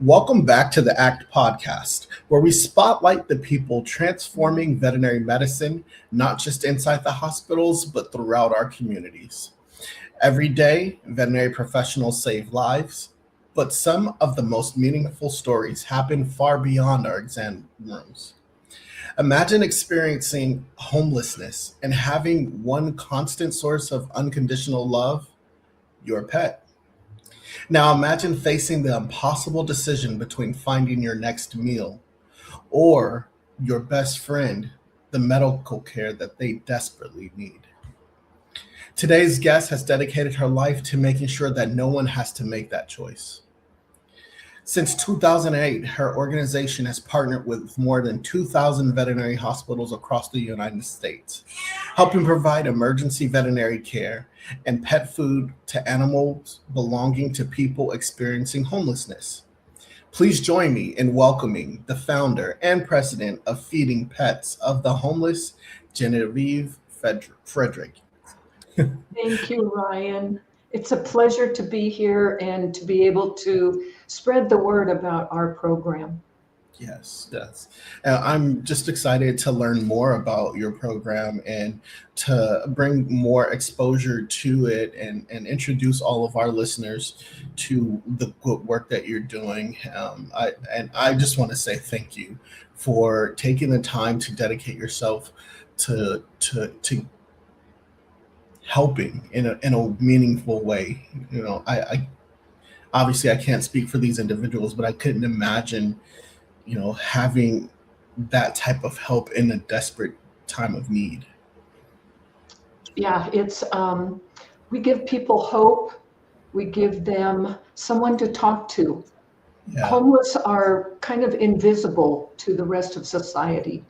Welcome back to the ACT podcast, where we spotlight the people transforming veterinary medicine, not just inside the hospitals, but throughout our communities. Every day, veterinary professionals save lives, but some of the most meaningful stories happen far beyond our exam rooms. Imagine experiencing homelessness and having one constant source of unconditional love, your pet. Now imagine facing the impossible decision between finding your next meal or your best friend the medical care that they desperately need. Today's guest has dedicated her life to making sure that no one has to make that choice. Since 2008, her organization has partnered with more than 2,000 veterinary hospitals across the United States, helping provide emergency veterinary care and pet food to animals belonging to people experiencing homelessness. Please join me in welcoming the founder and president of Feeding Pets of the Homeless, Genevieve Frederick. Thank you, Ryan. It's a pleasure to be here and to be able to spread the word about our program. Yes. I'm just excited to learn more about your program and to bring more exposure to it and introduce all of our listeners to the good work that you're doing. I just want to say thank you for taking the time to dedicate yourself to helping in a meaningful way. I obviously I can't speak for these individuals, but I couldn't imagine having that type of help in a desperate time of need. Yeah, it's we give people hope. We give them someone to talk to. Yeah. Homeless are kind of invisible to the rest of society,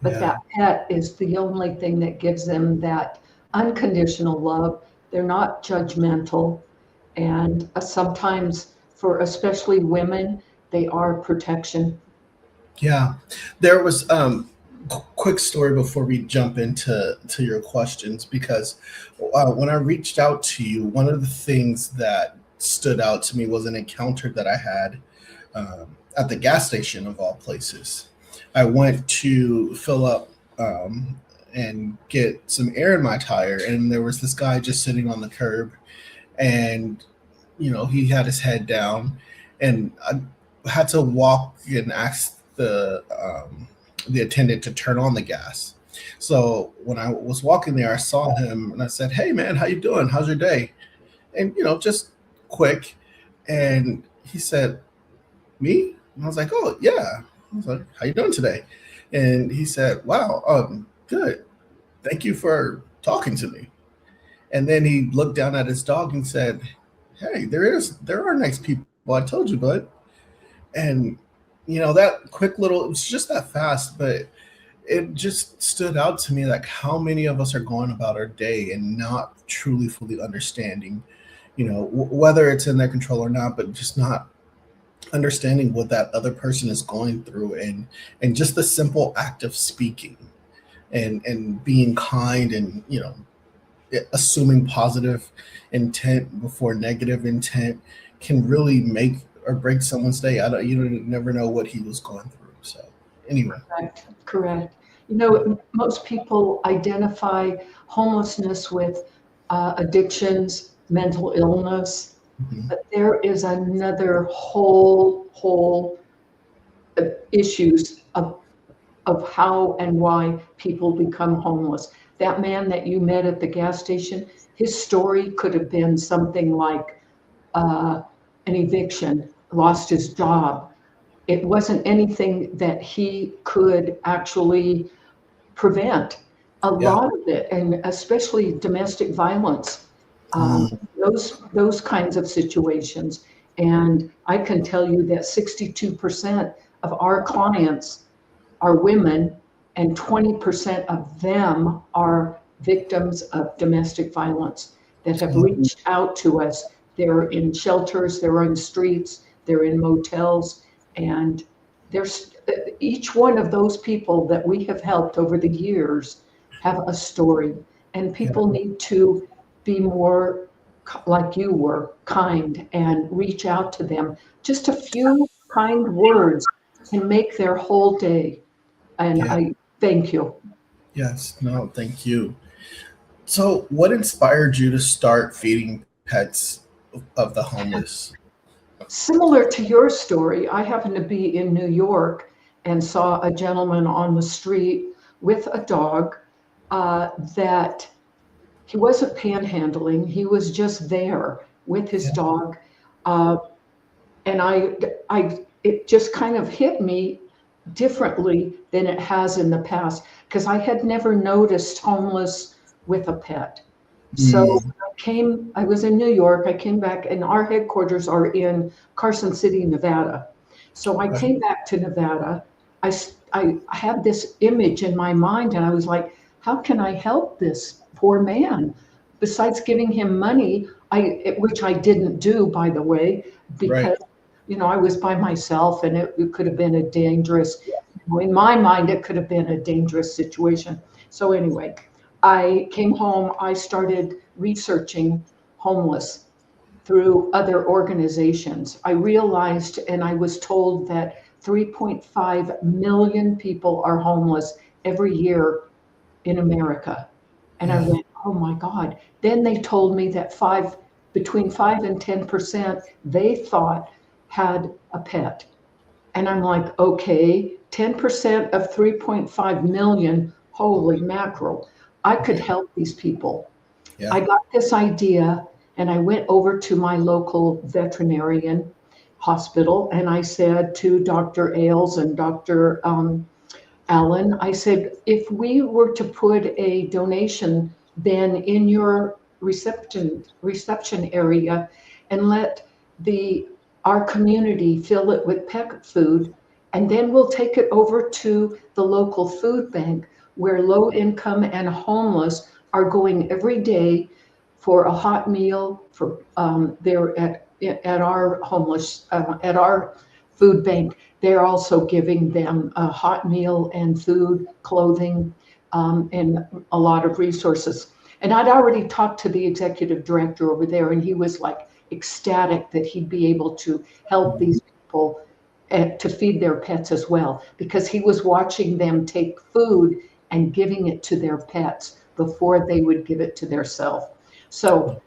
but that pet is the only thing that gives them that unconditional love. They're not judgmental, and sometimes for especially women, they are protection. Yeah, there was quick story before we jump into your questions, because when I reached out to you, one of the things that stood out to me was an encounter that I had at the gas station of all places. I went to fill up and get some air in my tire, and there was this guy just sitting on the curb, and he had his head down, and I had to walk and ask the attendant to turn on the gas. So when I was walking there, I saw him and I said, "Hey man, how you doing? How's your day?" And just quick. And he said, "Me?" And I was like, "Oh yeah." I was like, "How you doing today?" And he said, "Wow, good. Thank you for talking to me." And then he looked down at his dog and said, "Hey, there are nice people. I told you, bud." And that quick little, it was just that fast, but it just stood out to me, like how many of us are going about our day and not truly fully understanding, whether it's in their control or not, but just not understanding what that other person is going through, and just the simple act of speaking and being kind, and assuming positive intent before negative intent can really make or break someone's day. You never know what he was going through. So anyway. Correct. Most people identify homelessness with addictions, mental illness, but there is another whole issues of how and why people become homeless. That man that you met at the gas station, his story could have been something like an eviction, lost his job. It wasn't anything that he could actually prevent. A lot of it, and especially domestic violence, those kinds of situations. And I can tell you that 62% of our clients are women, and 20% of them are victims of domestic violence that have reached out to us. They're in shelters, they're on streets, they're in motels, and there's each one of those people that we have helped over the years have a story, and people need to be more like you were, kind, and reach out to them. Just a few kind words can make their whole day. And Yeah. I thank you. Yes. No, thank you. So, what inspired you to start feeding pets of the homeless? Similar to your story, I happened to be in New York and saw a gentleman on the street with a dog that he wasn't panhandling. He was just there with his Yeah. dog. Uh, and it just kind of hit me differently than it has in the past because I had never noticed homeless with a pet. So Mm, I was in New York, I came back, and our headquarters are in Carson City, Nevada. So I right. came back to Nevada. I had this image in my mind, and I was like, how can I help this poor man? Besides giving him money, which I didn't do, by the way, Right. because I was by myself, and it could have been a dangerous, in my mind, it could have been a dangerous situation. So anyway, I came home, I started researching homeless through other organizations. I realized and I was told that 3.5 million people are homeless every year in America. And I Yeah. went, oh my God. Then they told me that between 5 and 10% they thought had a pet. And I'm like, okay, 10% of 3.5 million, holy mackerel. I could help these people. Yeah. I got this idea and I went over to my local veterinarian hospital and I said to Dr. Ailes and Dr. Allen, I said, if we were to put a donation bin in your reception area and let our community fill it with pet food, and then we'll take it over to the local food bank where low income and homeless are going every day for a hot meal for they're at our homeless at our food bank. They're also giving them a hot meal and food, clothing, and a lot of resources. And I'd already talked to the executive director over there, and he was like ecstatic that he'd be able to help these people to feed their pets as well, because he was watching them take food and giving it to their pets before they would give it to their self. So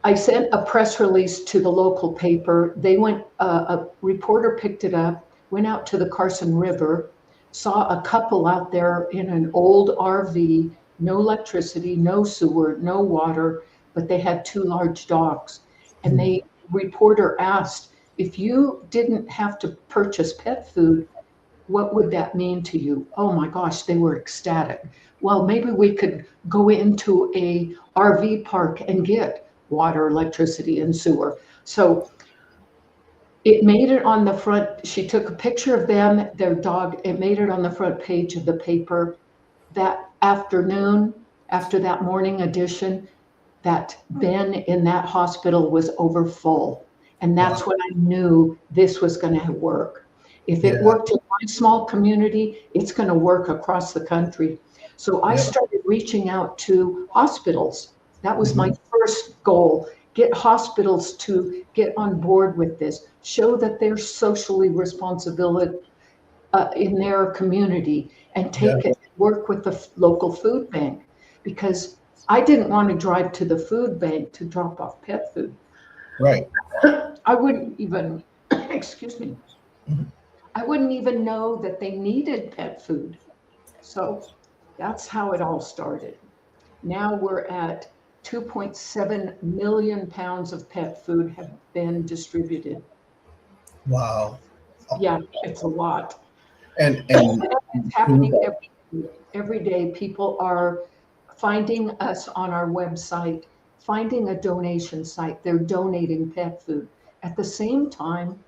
I sent a press release to the local paper. A reporter picked it up, went out to the Carson River, saw a couple out there in an old RV, no electricity, no sewer, no water, but they had two large dogs. And Mm, the reporter asked, if you didn't have to purchase pet food, what would that mean to you? Oh my gosh, they were ecstatic. Well, maybe we could go into a RV park and get water, electricity, and sewer. So it made it on the front. She took a picture of them, their dog. It made it on the front page of the paper that afternoon, after that morning edition. That bin in that hospital was over full. And wow. that's when I knew this was going to work. If it Yeah. worked in my small community, it's going to work across the country. So I Yep. started reaching out to hospitals. That was my Mhm. first goal. Get hospitals to get on board with this, show that they're socially responsible in their community and Yeah. take it, work with the local food bank, because I didn't want to drive to the food bank to drop off pet food. Right. I wouldn't even, excuse me, Mhm. I wouldn't even know that they needed pet food. So that's how it all started. Now we're at 2.7 million pounds of pet food have been distributed. Wow. Yeah, it's a lot. And It's happening every day. People are finding us on our website, finding a donation site. They're donating pet food. At the same time,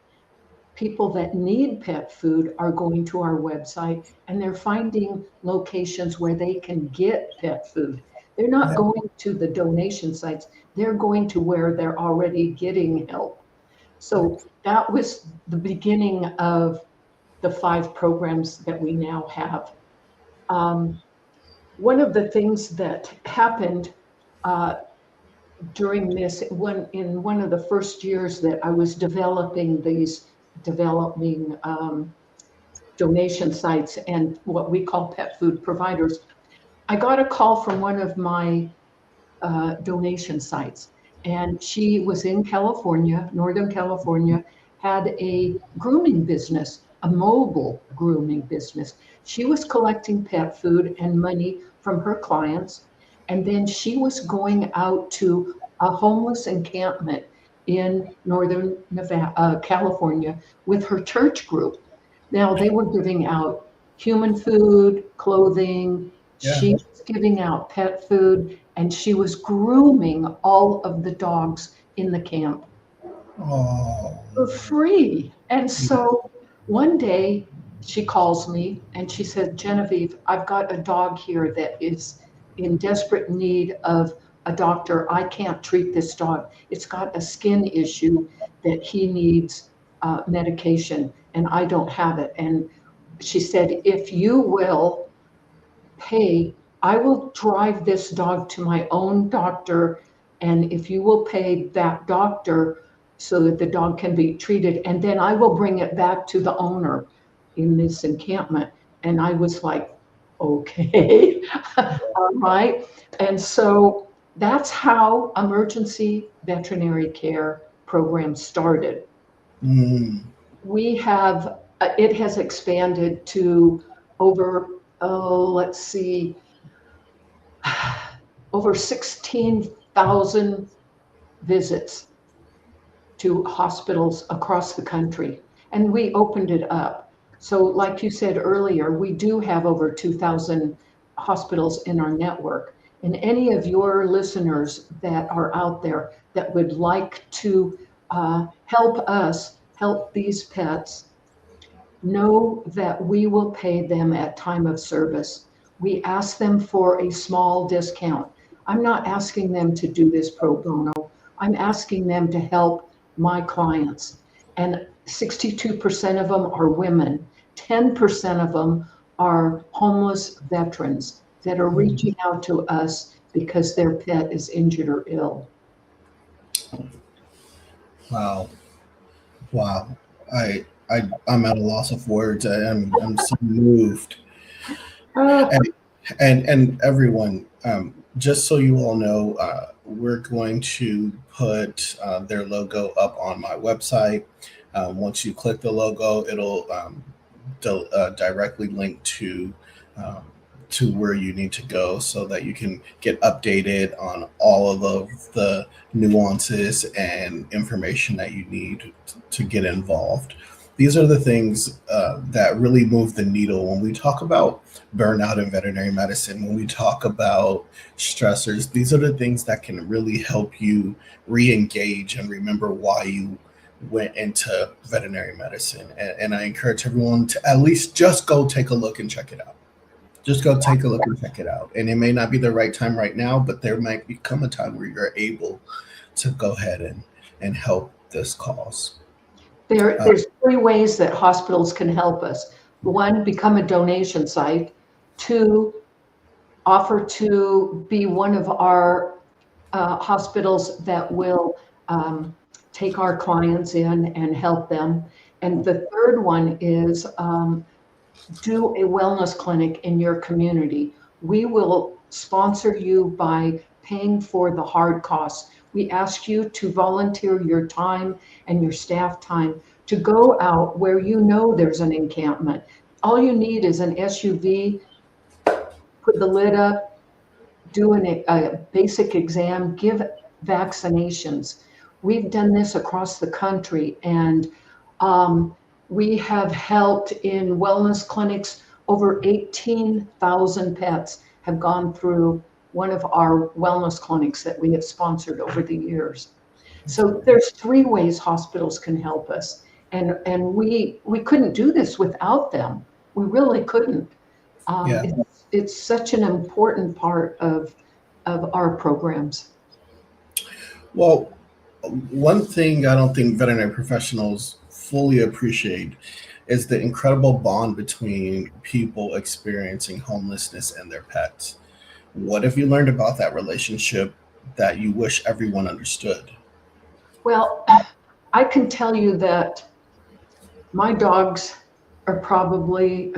people that need pet food are going to our website and they're finding locations where they can get pet food. They're not yeah. going to the donation sites, they're going to where they're already getting help. Right. So that was the beginning of the 5 programs that we now have. Um, One of the things that happened uh, during this, in one of the first years that I was developing developing donation sites and what we call pet food providers, I got a call from one of my donation sites, and she was in California, Northern California, had a grooming business, a mobile grooming business. She was collecting pet food and money from her clients, and then she was going out to a homeless encampment in Northern Nevada, California, with her church group. Now they were giving out human food, clothing. Yeah. She was giving out pet food, and she was grooming all of the dogs in the camp Oh. for free. And so one day she calls me and she said, Genevieve, I've got a dog here that is in desperate need of a doctor. I can't treat this dog. It's got a skin issue that he needs medication, and I don't have it. And she said, if you will pay, I will drive this dog to my own doctor, and if you will pay that doctor so that the dog can be treated, and then I will bring it back to the owner in this encampment. And I was like, okay, all right. And so that's how emergency veterinary care program started. Mm. We have, it has expanded to over, let's see, over 16,000 visits to hospitals across the country. And we opened it up. So like you said earlier, we do have over 2,000 hospitals in our network. And any of your listeners that are out there that would like to help us help these pets, know that we will pay them at time of service. We ask them for a small discount. I'm not asking them to do this pro bono. I'm asking them to help my clients. And 62% of them are women. 10% of them are homeless veterans that are reaching out to us because their pet is injured or ill. Wow. Wow. I'm at a loss of words. I'm so moved. And everyone, just so you all know, we're going to put their logo up on my website. Once you click the logo, it'll directly link to where you need to go so that you can get updated on all of the nuances and information that you need to get involved. These are the things that really move the needle when we talk about burnout in veterinary medicine, when we talk about stressors. These are the things that can really help you re-engage and remember why you went into veterinary medicine. And I encourage everyone to at least just go take a look and check it out. Just go take a look and check it out. And it may not be the right time right now, but there might become a time where you're able to go ahead and help this cause. There's three ways that hospitals can help us. One, become a donation site. Two, offer to be one of our hospitals that will take our clients in and help them. And the third one is do a wellness clinic in your community. We will sponsor you by paying for the hard costs. We ask you to volunteer your time and your staff time to go out where you know there's an encampment. All you need is an SUV, put the lid up, do a basic exam, give vaccinations. We've done this across the country, and we have helped in wellness clinics. Over 18,000 pets have gone through one of our wellness clinics that we have sponsored over the years. So there's three ways hospitals can help us. And we couldn't do this without them. We really couldn't. It's such an important part of our programs. Well, one thing I don't think veterinary professionals fully appreciate is the incredible bond between people experiencing homelessness and their pets. What have you learned about that relationship that you wish everyone understood? Well, I can tell you that My dogs are probably,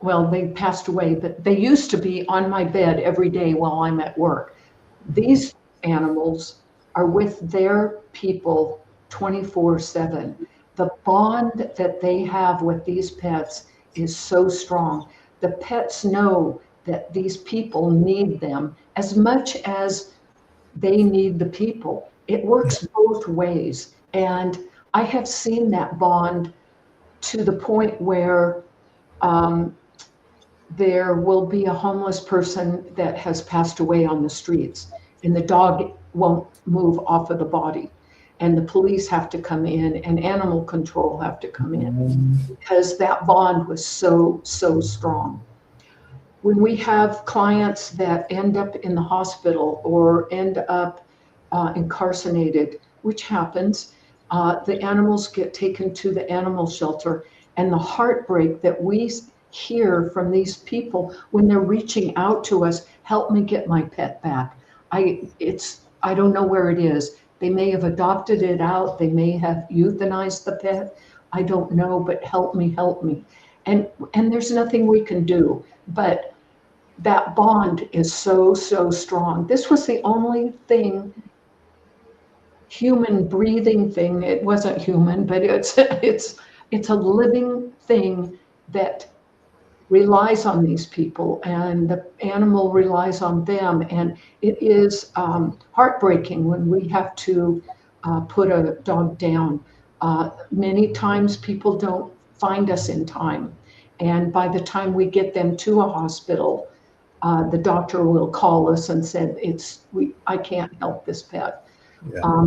well, they passed away, but they used to be on my bed every day while I'm at work. These animals are with their people 24/7. The bond that they have with these pets is so strong. The pets know that these people need them as much as they need the people. It works both ways. And I have seen that bond to the point where um, there will be a homeless person that has passed away on the streets, and the dog won't move off of the body. And the police have to come in, and animal control have to come in because that bond was so, so strong. When we have clients that end up in the hospital or end up incarcerated, which happens, the animals get taken to the animal shelter, and the heartbreak that we hear from these people when they're reaching out to us, help me get my pet back. I don't know where it is. They may have adopted it out. They may have euthanized the pet. I don't know, but help me, help me. And there's nothing we can do, but that bond is so, so strong. This was the only thing, human breathing thing. It wasn't human, but it's a living thing that relies on these people, and the animal relies on them. And it is heartbreaking when we have to put a dog down. Many times people don't find us in time. And by the time we get them to a hospital, the doctor will call us and said, I can't help this pet. Yeah.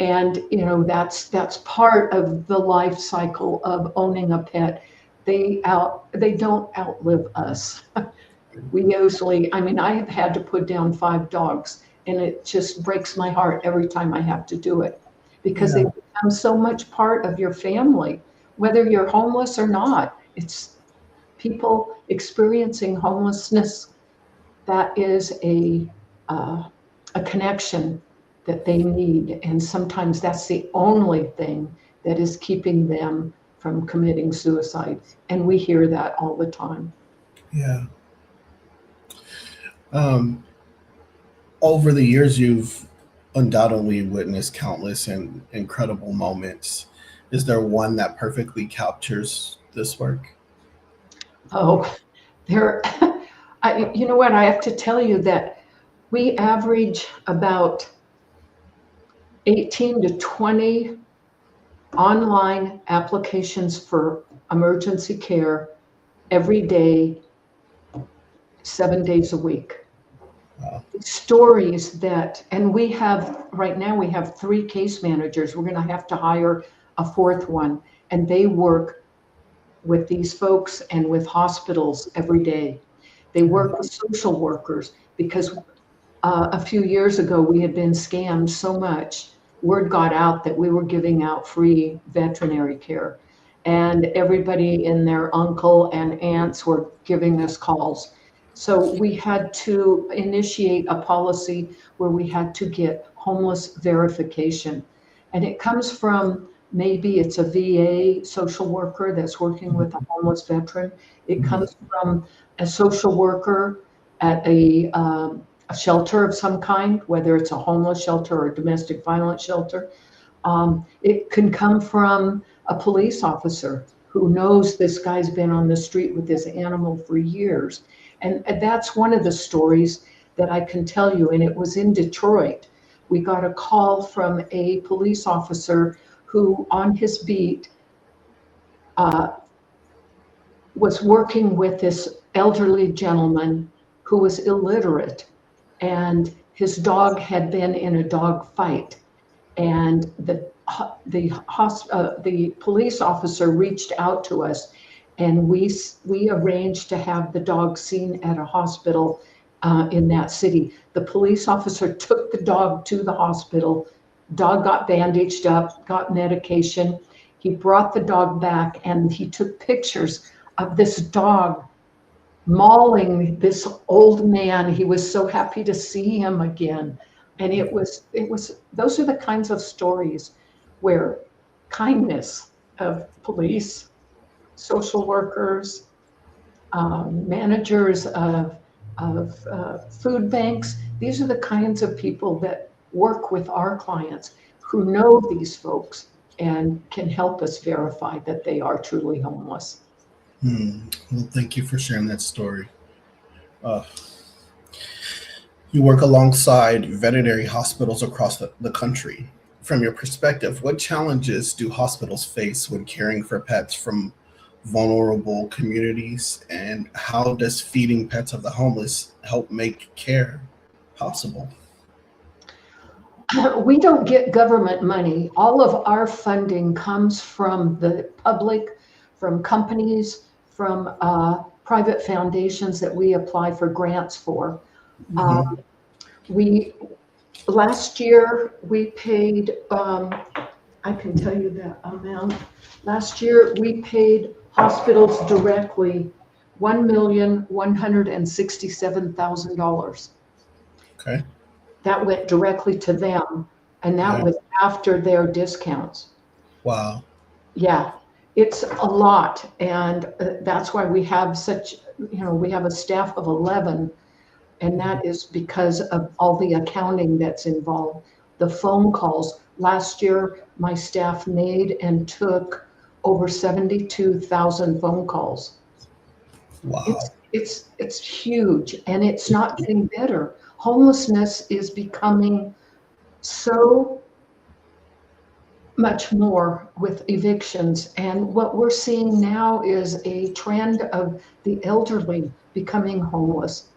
And that's part of the life cycle of owning a pet. They don't outlive us. We usually, I have had to put down 5 dogs, and it just breaks my heart every time I have to do it, because they become so much part of your family, whether you're homeless or not. It's people experiencing homelessness. That is a connection that they need, and sometimes that's the only thing that is keeping them from committing suicide, and we hear that all the time. Yeah. Over the years, you've undoubtedly witnessed countless and incredible moments. Is there one that perfectly captures this work? Oh, there, you know what, I have to tell you that we average about 18 to 20 online applications for emergency care every day, 7 days a week. Wow. Stories and right now we have 3 case managers. We're going to have to hire a 4th one, and they work with these folks and with hospitals every day. They work with social workers because a few years ago we had been scammed so much. Word got out that we were giving out free veterinary care, and everybody and their uncle and aunts were giving us calls. So we had to initiate a policy where we had to get homeless verification. And it comes from, maybe it's a VA social worker that's working with a homeless veteran. It comes from a social worker at a shelter of some kind, whether it's a homeless shelter or a domestic violence shelter. It can come from a police officer who knows this guy's been on the street with this animal for years. And that's one of the stories that I can tell you. And it was in Detroit. We got a call from a police officer who, on his beat, was working with this elderly gentleman who was illiterate, and his dog had been in a dog fight. And the police officer reached out to us, and we arranged to have the dog seen at a hospital in that city. The police officer took the dog to the hospital. Dog got bandaged up, got medication. He brought the dog back, and he took pictures of this dog mauling this old man. He was so happy to see him again. And it was those are the kinds of stories where kindness of police, social workers, managers of food banks. These are the kinds of people that work with our clients who know these folks and can help us verify that they are truly homeless. Well, thank you for sharing that story. Uh, you work alongside veterinary hospitals across the country. From your perspective, what challenges do hospitals face when caring for pets from vulnerable communities, and how does feeding pets of the homeless help make care possible? We don't get government money. All of our funding comes from the public, from companies, from private foundations that we apply for grants for. Mhm. We Last year we paid. I can tell you that amount. Last year we paid hospitals directly $1,167,000. Okay. That went directly to them, and that Yeah. was after their discounts. Wow. Yeah, it's a lot, and that's why we have such, we have a staff of 11, and that is because of all the accounting that's involved. The phone calls. Last year, my staff made and took over 72,000 phone calls. Wow. It's huge, and it's not getting better. Homelessness is becoming so much more with evictions. And what we're seeing now is a trend of the elderly becoming homeless.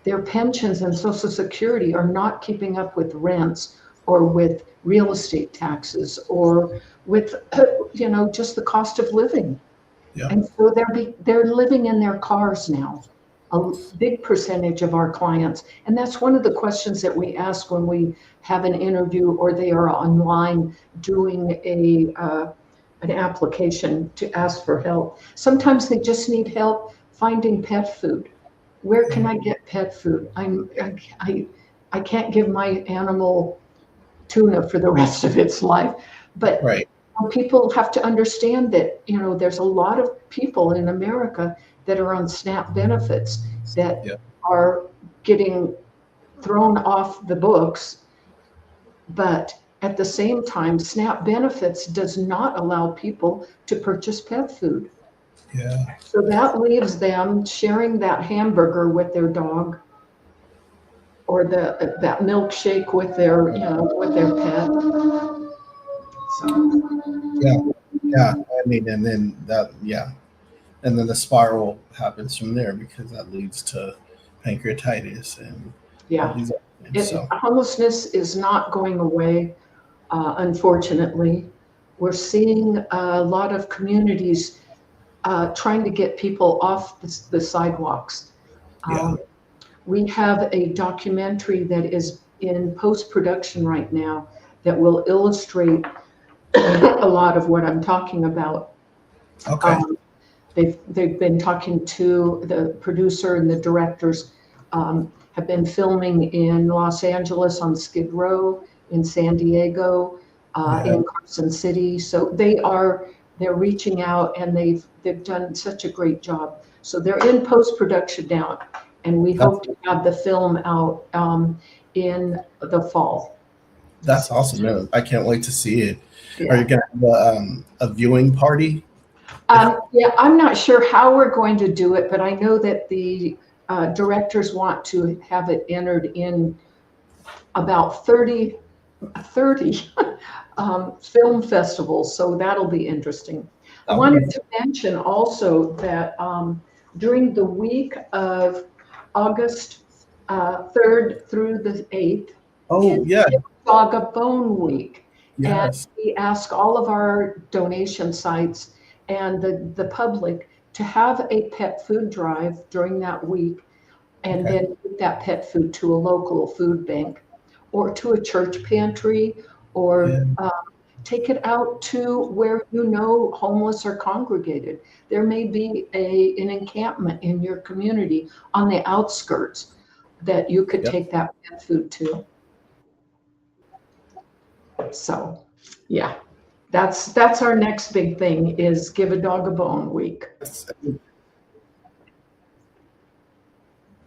Their pensions and Social Security are not keeping up with rents or with real estate taxes or with, just the cost of living. Yeah. And so they're living in their cars now, a big percentage of our clients. And that's one of the questions that we ask when we have an interview or they are online doing an application to ask for help. Sometimes they just need help finding pet food. Where can I get pet food? I can't give my animal tuna for the rest of its life. But Right. people have to understand that, there's a lot of people in America that are on SNAP benefits that Yeah. are getting thrown off the books. But at the same time, SNAP benefits does not allow people to purchase pet food. Yeah. So that leaves them sharing that hamburger with their dog or that milkshake with their pet. So Yeah. Yeah. I mean, and then that, yeah. And then the spiral happens from there because that leads to pancreatitis and all yeah, these other things. So, homelessness is not going away. Unfortunately, we're seeing a lot of communities trying to get people off the sidewalks. yeah. We have a documentary that is in post-production right now that will illustrate a lot of what I'm talking about. Okay. Um, they've been talking to the producer and the directors, have been filming in Los Angeles on Skid Row, in San Diego, Yeah. in Carson City. So they're reaching out, and they've done such a great job. So they're in post-production now, and we That's hope to have the film out in the fall. that's awesome, man. I can't wait to see it. Are you Yeah. gonna have a viewing party? Yeah, I'm not sure how we're going to do it, but I know that the directors want to have it entered in about 30 film festivals, so that'll be interesting. I That would be wanted to mention also that during the week of August 3rd through the 8th is Oh, yeah. Saga Bone Week. And Yes. we ask all of our donation sites and the public to have a pet food drive during that week, and Okay. then take that pet food to a local food bank or to a church pantry, or Yeah. take it out to where homeless are congregated. There may be an encampment in your community on the outskirts that you could Yep. take that pet food to. So, yeah. That's our next big thing is Give a Dog a Bone week.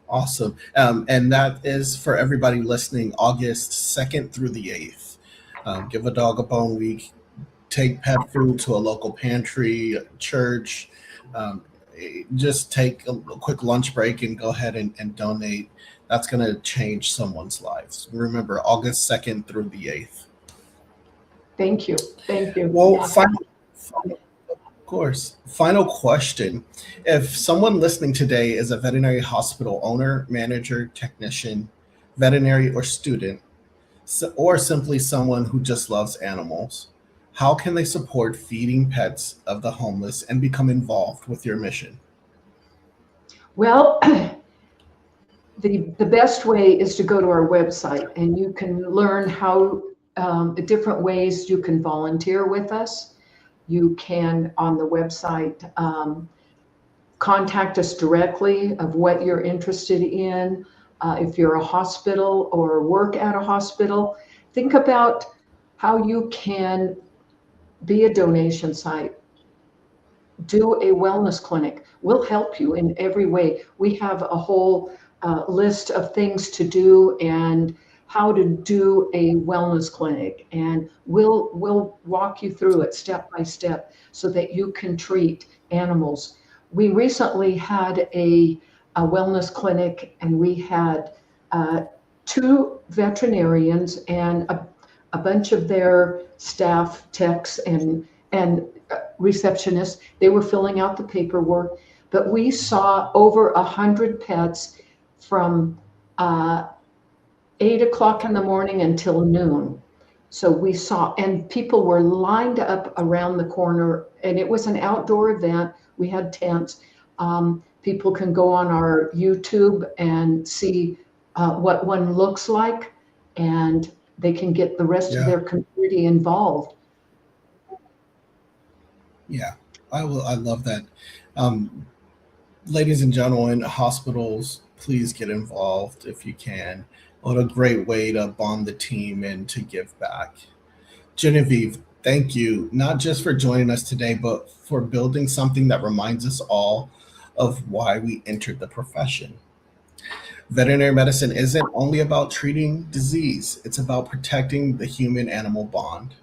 Awesome. And that is for everybody listening, August 2nd through the 8th. Give a Dog a Bone week. Take pet food to a local pantry, church. Um, just take a quick lunch break and go ahead and donate. That's going to change someone's lives. Remember, August 2nd through the 8th. Thank you. Thank you. Well, Yeah. of course. Final question. If someone listening today is a veterinary hospital owner, manager, technician, veterinary, or student, or simply someone who just loves animals, how can they support feeding pets of the homeless and become involved with your mission? Well, the best way is to go to our website, and you can learn how the different ways you can volunteer with us. You can, on the website, contact us directly of what you're interested in. If you're a hospital or work at a hospital, think about how you can be a donation site. Do a wellness clinic. We'll help you in every way. We have a whole list of things to do and how to do a wellness clinic, and we'll walk you through it step by step so that you can treat animals. We recently had a wellness clinic, and we had 2 veterinarians and a bunch of their staff, techs, and receptionists. They were filling out the paperwork, but we saw over 100 pets from 8 o'clock in the morning until noon. So we saw, and people were lined up around the corner, and it was an outdoor event. We had tents. People can go on our YouTube and see what one looks like, and they can get the rest of their community involved. Yeah, I love that. Ladies and gentlemen, hospitals, please get involved if you can. What a great way to bond the team and to give back. Genevieve, thank you, not just for joining us today, but for building something that reminds us all of why we entered the profession. Veterinary medicine isn't only about treating disease, it's about protecting the human animal bond.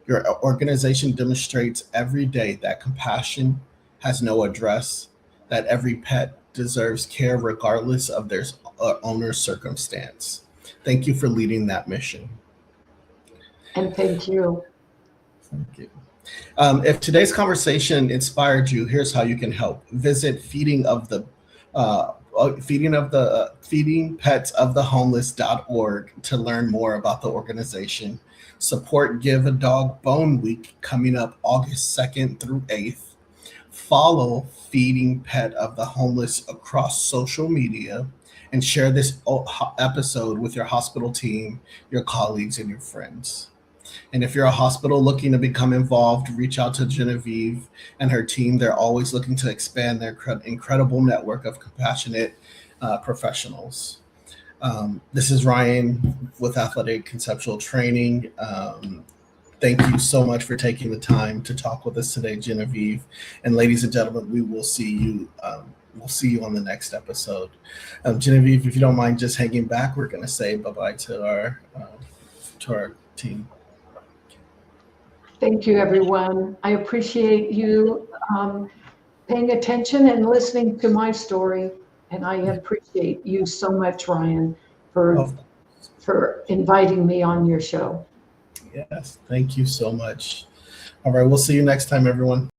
Your organization demonstrates every day that compassion has no address, that every pet deserves care regardless of their owner's circumstance. Thank you for leading that mission. And thank you. Thank you. If today's conversation inspired you, here's how you can help. Visit feedingpetsofthehomeless.org to learn more about the organization. Support Give a Dog Bone Week coming up August 2nd through 8th. Follow Feeding Pet of the Homeless across social media, and share this episode with your hospital team, your colleagues, and your friends. And if you're a hospital looking to become involved, reach out to Genevieve and her team. They're always looking to expand their incredible network of compassionate professionals. This is Ryan with Athletic Conceptual Training. Thank you so much for taking the time to talk with us today, Genevieve. And ladies and gentlemen, we will see you. We'll see you on the next episode. Genevieve, if you don't mind just hanging back, we're going to say bye-bye to our team. Thank you, everyone. I appreciate you paying attention and listening to my story. And I appreciate you so much, Ryan, for inviting me on your show. Yes, thank you so much. All right, we'll see you next time, everyone.